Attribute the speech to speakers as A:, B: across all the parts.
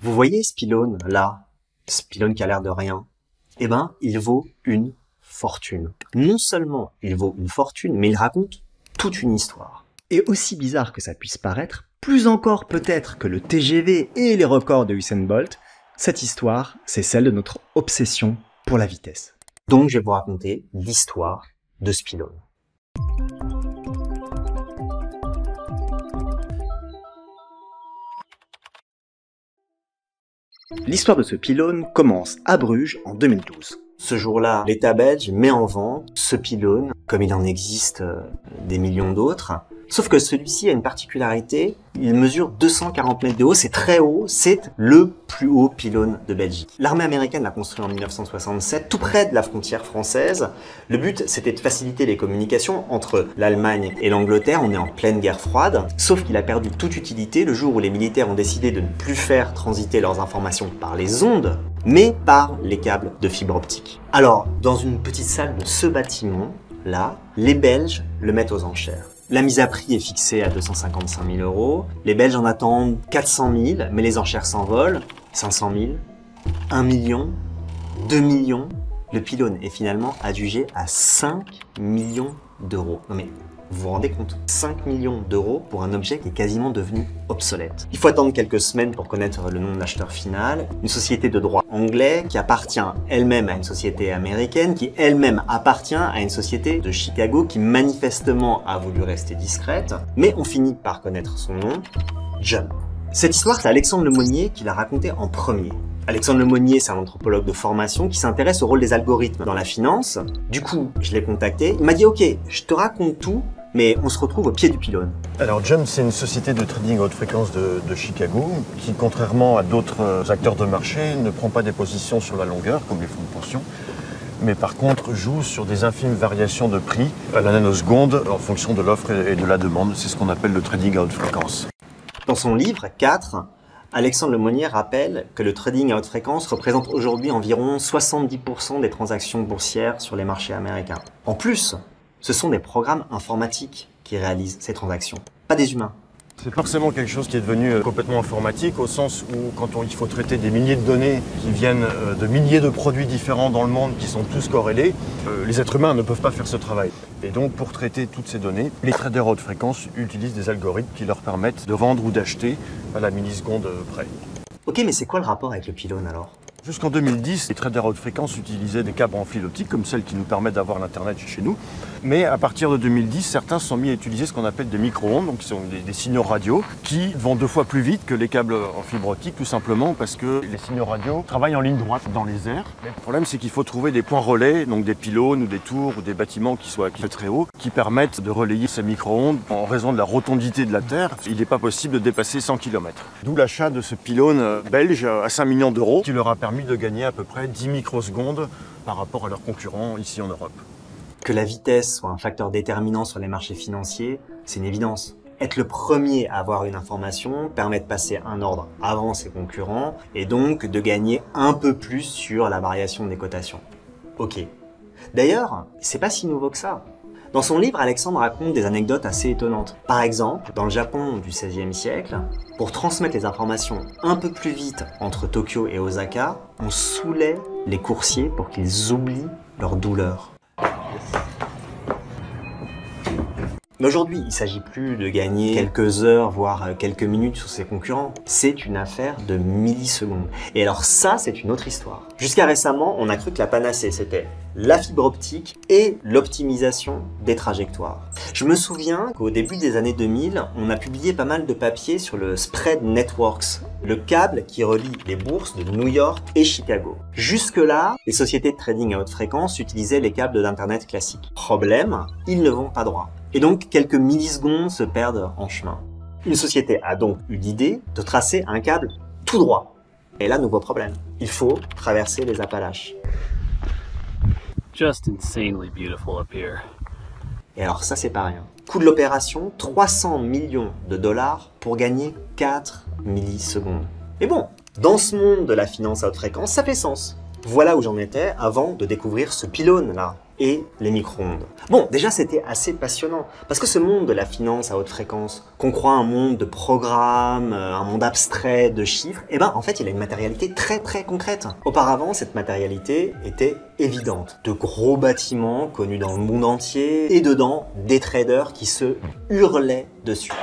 A: Vous voyez ce pylône là, ce pylône qui a l'air de rien? Eh ben, il vaut une fortune. Non seulement il vaut une fortune, mais il raconte toute une histoire. Et aussi bizarre que ça puisse paraître, plus encore peut-être que le TGV et les records de Usain Bolt, cette histoire, c'est celle de notre obsession pour la vitesse. Donc je vais vous raconter l'histoire de ce pylône. L'histoire de ce pylône commence à Bruges en 2012. Ce jour-là, l'État belge met en vente ce pylône, comme il en existe des millions d'autres. Sauf que celui-ci a une particularité, il mesure 240 mètres de haut, c'est très haut, c'est le plus haut pylône de Belgique. L'armée américaine l'a construit en 1967, tout près de la frontière française. Le but, c'était de faciliter les communications entre l'Allemagne et l'Angleterre, on est en pleine guerre froide, sauf qu'il a perdu toute utilité le jour où les militaires ont décidé de ne plus faire transiter leurs informations par les ondes, mais par les câbles de fibre optique. Alors, dans une petite salle de ce bâtiment, là, les Belges le mettent aux enchères. La mise à prix est fixée à 255 000 €. Les Belges en attendent 400 000, mais les enchères s'envolent. 500 000, 1 million, 2 millions. Le pylône est finalement adjugé à 5 millions d'euros. Non mais, vous vous rendez compte? 5 millions d'euros pour un objet qui est quasiment devenu obsolète. Il faut attendre quelques semaines pour connaître le nom de l'acheteur final. Une société de droit anglais qui appartient elle-même à une société américaine, qui elle-même appartient à une société de Chicago qui manifestement a voulu rester discrète. Mais on finit par connaître son nom, John. Cette histoire, c'est Alexandre Lemonnier qui l'a racontée en premier. Alexandre Lemonnier, c'est un anthropologue de formation qui s'intéresse au rôle des algorithmes dans la finance. Du coup, je l'ai contacté. Il m'a dit « Ok, je te raconte tout, mais on se retrouve au pied du pylône. »
B: Alors Jump, c'est une société de trading à haute fréquence de Chicago qui, contrairement à d'autres acteurs de marché, ne prend pas des positions sur la longueur, comme les fonds de pension, mais par contre joue sur des infimes variations de prix à la nanoseconde en fonction de l'offre et de la demande. C'est ce qu'on appelle le trading à haute fréquence.
A: Dans son livre 4, Alexandre Lemonnier rappelle que le trading à haute fréquence représente aujourd'hui environ 70% des transactions boursières sur les marchés américains. En plus, ce sont des programmes informatiques qui réalisent ces transactions, pas des humains.
B: C'est forcément quelque chose qui est devenu complètement informatique au sens où quand il faut traiter des milliers de données qui viennent de milliers de produits différents dans le monde qui sont tous corrélés, les êtres humains ne peuvent pas faire ce travail. Et donc pour traiter toutes ces données, les traders à haute fréquence utilisent des algorithmes qui leur permettent de vendre ou d'acheter à la milliseconde près.
A: Ok, mais c'est quoi le rapport avec le pylône alors?
B: Jusqu'en 2010, les traders à haute fréquence utilisaient des câbles en fil optique, comme celles qui nous permettent d'avoir l'Internet chez nous. Mais à partir de 2010, certains se sont mis à utiliser ce qu'on appelle des micro-ondes, donc qui sont des signaux radio, qui vont 2 fois plus vite que les câbles en fibre optique, tout simplement parce que les signaux radio travaillent en ligne droite dans les airs. Mais le problème, c'est qu'il faut trouver des points relais, donc des pylônes ou des tours ou des bâtiments qui soient très hauts, qui permettent de relayer ces micro-ondes. En raison de la rotondité de la Terre, il n'est pas possible de dépasser 100 km. D'où l'achat de ce pylône belge à 5 millions d'euros, qui leur a permis de gagner à peu près 10 microsecondes par rapport à leurs concurrents ici en Europe.
A: Que la vitesse soit un facteur déterminant sur les marchés financiers, c'est une évidence. Être le premier à avoir une information permet de passer un ordre avant ses concurrents et donc de gagner un peu plus sur la variation des cotations. Ok. D'ailleurs, c'est pas si nouveau que ça. Dans son livre, Alexandre raconte des anecdotes assez étonnantes. Par exemple, dans le Japon du XVIe siècle, pour transmettre les informations un peu plus vite entre Tokyo et Osaka, on saoulait les coursiers pour qu'ils oublient leur douleur. Mais aujourd'hui, il ne s'agit plus de gagner quelques heures, voire quelques minutes sur ses concurrents. C'est une affaire de millisecondes. Et alors ça, c'est une autre histoire. Jusqu'à récemment, on a cru que la panacée, c'était la fibre optique et l'optimisation des trajectoires. Je me souviens qu'au début des années 2000, on a publié pas mal de papiers sur le Spread Networks, le câble qui relie les bourses de New York et Chicago. Jusque-là, les sociétés de trading à haute fréquence utilisaient les câbles d'Internet classiques. Problème, ils ne vont pas droit. Et donc, quelques millisecondes se perdent en chemin. Une société a donc eu l'idée de tracer un câble tout droit. Et là, nouveau problème. Il faut traverser les Appalaches.
C: Just insanely beautiful up here.
A: Et alors ça, c'est pas rien. Coût de l'opération, 300 millions de dollars pour gagner 4 millisecondes. Mais bon, dans ce monde de la finance à haute fréquence, ça fait sens. Voilà où j'en étais avant de découvrir ce pylône-là. et les micro-ondes. Bon, déjà c'était assez passionnant, parce que ce monde de la finance à haute fréquence, qu'on croit un monde de programmes, un monde abstrait de chiffres, eh ben en fait il a une matérialité très concrète. Auparavant, cette matérialité était évidente. De gros bâtiments connus dans le monde entier, et dedans des traders qui se hurlaient dessus.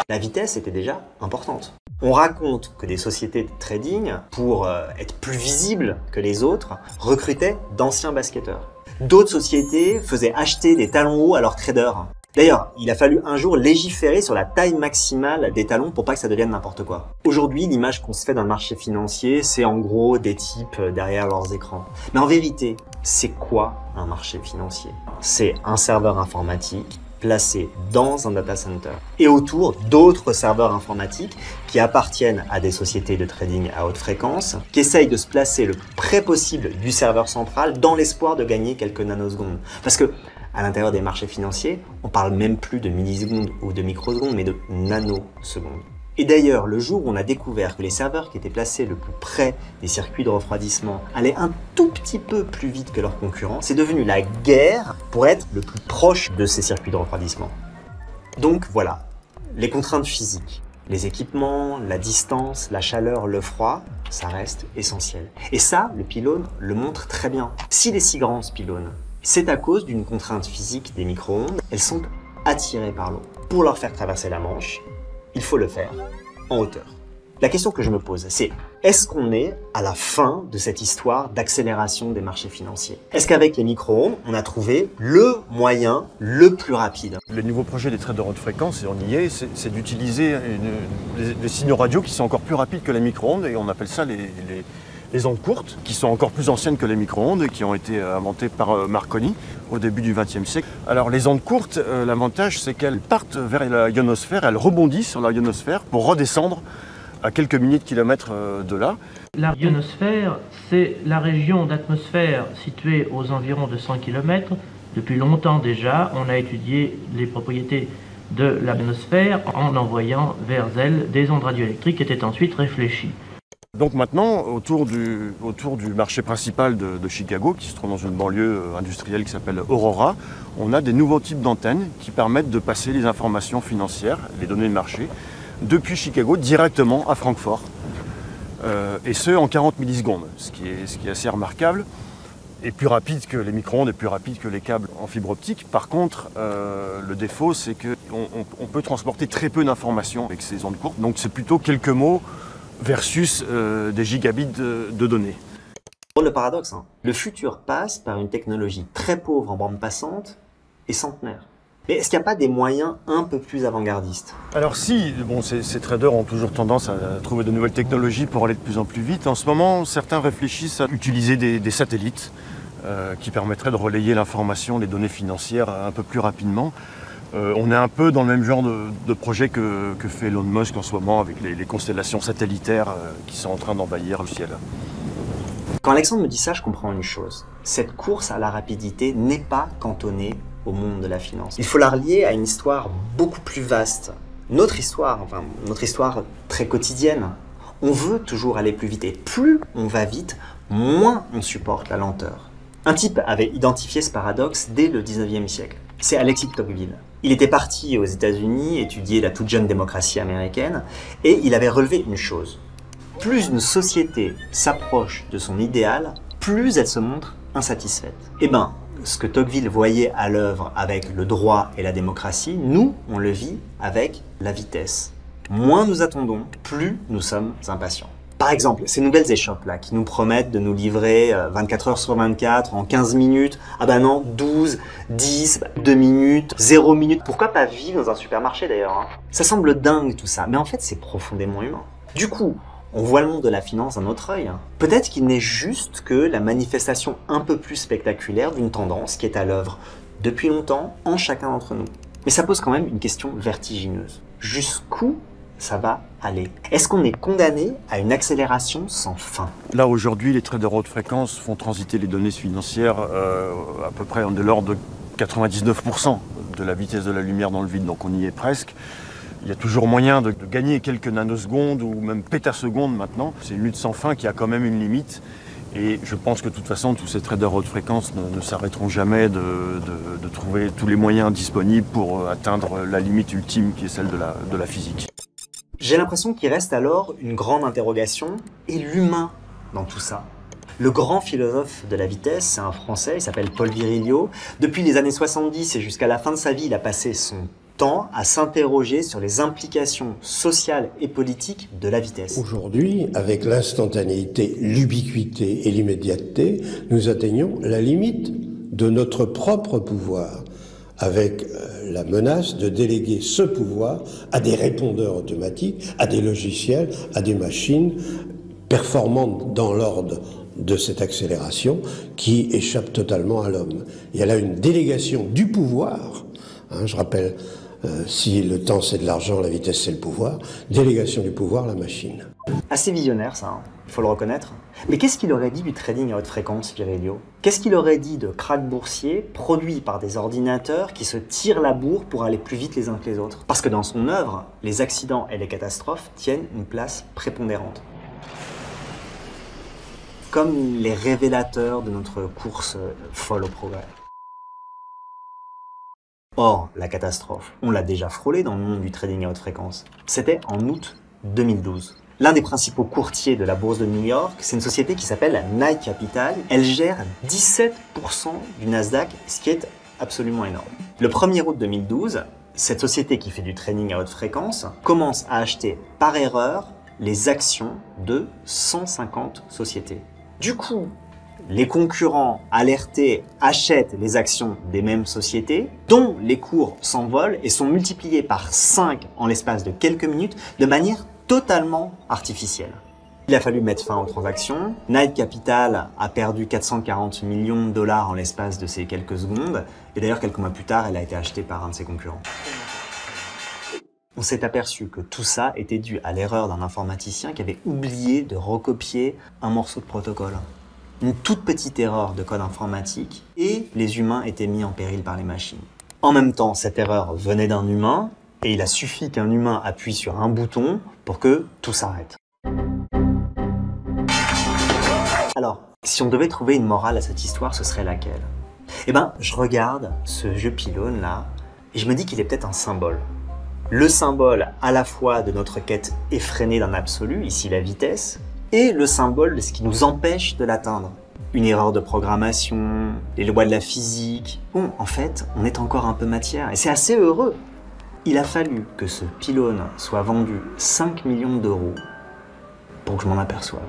A: La vitesse était déjà importante. On raconte que des sociétés de trading, pour être plus visibles que les autres, recrutaient d'anciens basketteurs. D'autres sociétés faisaient acheter des talons hauts à leurs traders. D'ailleurs, il a fallu un jour légiférer sur la taille maximale des talons pour pas que ça devienne n'importe quoi. Aujourd'hui, l'image qu'on se fait d'un marché financier, c'est en gros des types derrière leurs écrans. Mais en vérité, c'est quoi un marché financier? C'est un serveur informatique placé dans un data center et autour d'autres serveurs informatiques qui appartiennent à des sociétés de trading à haute fréquence qui essayent de se placer le plus près possible du serveur central dans l'espoir de gagner quelques nanosecondes. Parce que à l'intérieur des marchés financiers, on parle même plus de millisecondes ou de microsecondes, mais de nanosecondes. Et d'ailleurs, le jour où on a découvert que les serveurs qui étaient placés le plus près des circuits de refroidissement allaient un tout petit peu plus vite que leurs concurrents, c'est devenu la guerre pour être le plus proche de ces circuits de refroidissement. Donc voilà, les contraintes physiques, les équipements, la distance, la chaleur, le froid, ça reste essentiel. Et ça, le pylône le montre très bien. S'il est si grand ce pylône, c'est à cause d'une contrainte physique des micro-ondes, elles sont attirées par l'eau. Pour leur faire traverser la Manche, il faut le faire en hauteur. La question que je me pose, c'est est-ce qu'on est à la fin de cette histoire d'accélération des marchés financiers? Est-ce qu'avec les micro-ondes, on a trouvé le moyen le plus rapide?
B: Le nouveau projet des traders haute fréquence, et on y est, c'est d'utiliser des signaux radio qui sont encore plus rapides que les micro-ondes, et on appelle ça les ondes courtes, qui sont encore plus anciennes que les micro-ondes et qui ont été inventées par Marconi au début du XXe siècle. Alors les ondes courtes, l'avantage c'est qu'elles partent vers la ionosphère, elles rebondissent sur la ionosphère pour redescendre à quelques milliers de kilomètres de là.
D: La ionosphère, c'est la région d'atmosphère située aux environs de 100 km. Depuis longtemps déjà, on a étudié les propriétés de l'ionosphère en envoyant vers elle des ondes radioélectriques qui étaient ensuite réfléchies.
B: Donc maintenant, autour du marché principal de Chicago, qui se trouve dans une banlieue industrielle qui s'appelle Aurora, on a des nouveaux types d'antennes qui permettent de passer les informations financières, les données de marché, depuis Chicago directement à Francfort. Et ce, en 40 millisecondes, ce qui est assez remarquable, et plus rapide que les micro-ondes et plus rapide que les câbles en fibre optique. Par contre, le défaut, c'est qu'on peut transporter très peu d'informations avec ces ondes courtes, donc c'est plutôt quelques mots versus des gigabits de données.
A: Le paradoxe, le futur passe par une technologie très pauvre en bande passante et centenaire. Mais est-ce qu'il n'y a pas des moyens un peu plus avant-gardistes?
B: Alors si, bon, ces traders ont toujours tendance à trouver de nouvelles technologies pour aller de plus en plus vite. En ce moment, certains réfléchissent à utiliser des satellites qui permettraient de relayer l'information, les données financières un peu plus rapidement. On est un peu dans le même genre de projet que fait Elon Musk en ce moment avec les constellations satellitaires qui sont en train d'envahir le ciel.
A: Quand Alexandre me dit ça, je comprends une chose. Cette course à la rapidité n'est pas cantonnée au monde de la finance. Il faut la relier à une histoire beaucoup plus vaste. Notre histoire très quotidienne. On veut toujours aller plus vite et plus on va vite, moins on supporte la lenteur. Un type avait identifié ce paradoxe dès le 19e siècle. C'est Alexis de Tocqueville. Il était parti aux États-Unis étudier la toute jeune démocratie américaine et il avait relevé une chose. Plus une société s'approche de son idéal, plus elle se montre insatisfaite. Eh ben, ce que Tocqueville voyait à l'œuvre avec le droit et la démocratie, nous, on le vit avec la vitesse. Moins nous attendons, plus nous sommes impatients. Par exemple, ces nouvelles échoppes là qui nous promettent de nous livrer 24 heures sur 24 en 15 minutes, ah bah non, 12, 10, 2 minutes, 0 minutes. Pourquoi pas vivre dans un supermarché d'ailleurs? Ça semble dingue tout ça, mais en fait c'est profondément humain. Du coup, on voit le monde de la finance d'un autre œil. Peut-être qu'il n'est juste que la manifestation un peu plus spectaculaire d'une tendance qui est à l'œuvre depuis longtemps en chacun d'entre nous. Mais ça pose quand même une question vertigineuse. Jusqu'où ça va aller? Est-ce qu'on est condamné à une accélération sans fin?
B: Là, aujourd'hui, les traders haute fréquence font transiter les données financières à peu près de l'ordre de 99% de la vitesse de la lumière dans le vide, donc on y est presque. Il y a toujours moyen de gagner quelques nanosecondes ou même pétasecondes maintenant. C'est une lutte sans fin qui a quand même une limite. Et je pense que de toute façon, tous ces traders haute fréquence ne s'arrêteront jamais de trouver tous les moyens disponibles pour atteindre la limite ultime qui est celle de la physique.
A: J'ai l'impression qu'il reste alors une grande interrogation, et l'humain dans tout ça. Le grand philosophe de la vitesse, c'est un Français, il s'appelle Paul Virilio. Depuis les années 70 et jusqu'à la fin de sa vie, il a passé son temps à s'interroger sur les implications sociales et politiques de la vitesse.
E: Aujourd'hui, avec l'instantanéité, l'ubiquité et l'immédiateté, nous atteignons la limite de notre propre pouvoir, avec la menace de déléguer ce pouvoir à des répondeurs automatiques, à des logiciels, à des machines performantes dans l'ordre de cette accélération qui échappe totalement à l'homme. Il y a là une délégation du pouvoir, je rappelle, si le temps c'est de l'argent, la vitesse c'est le pouvoir, délégation du pouvoir à la machine.
A: Assez visionnaire ça, il faut le reconnaître. Mais qu'est-ce qu'il aurait dit du trading à haute fréquence, Virilio? Qu'est-ce qu'il aurait dit de krachs boursiers produits par des ordinateurs qui se tirent la bourre pour aller plus vite les uns que les autres? Parce que dans son œuvre, les accidents et les catastrophes tiennent une place prépondérante. Comme les révélateurs de notre course folle au progrès. Or, la catastrophe, on l'a déjà frôlée dans le monde du trading à haute fréquence. C'était en août 2012. L'un des principaux courtiers de la bourse de New York, c'est une société qui s'appelle Knight Capital. Elle gère 17% du Nasdaq, ce qui est absolument énorme. Le 1er août 2012, cette société qui fait du trading à haute fréquence commence à acheter par erreur les actions de 150 sociétés. Du coup, les concurrents alertés achètent les actions des mêmes sociétés, dont les cours s'envolent et sont multipliés par 5 en l'espace de quelques minutes de manière totalement artificielle. Il a fallu mettre fin aux transactions. Knight Capital a perdu 440 millions de dollars en l'espace de ces quelques secondes. Et d'ailleurs, quelques mois plus tard, elle a été achetée par un de ses concurrents. On s'est aperçu que tout ça était dû à l'erreur d'un informaticien qui avait oublié de recopier un morceau de protocole. Une toute petite erreur de code informatique et les humains étaient mis en péril par les machines. En même temps, cette erreur venait d'un humain et il a suffi qu'un humain appuie sur un bouton pour que tout s'arrête. Alors, si on devait trouver une morale à cette histoire, ce serait laquelle? Eh ben, je regarde ce vieux pylône là et je me dis qu'il est peut-être un symbole. Le symbole à la fois de notre quête effrénée d'un absolu, ici la vitesse, et le symbole de ce qui nous empêche de l'atteindre. Une erreur de programmation, les lois de la physique. Bon, en fait, on est encore un peu matière, et c'est assez heureux. Il a fallu que ce pylône soit vendu 5 millions d'euros pour que je m'en aperçoive.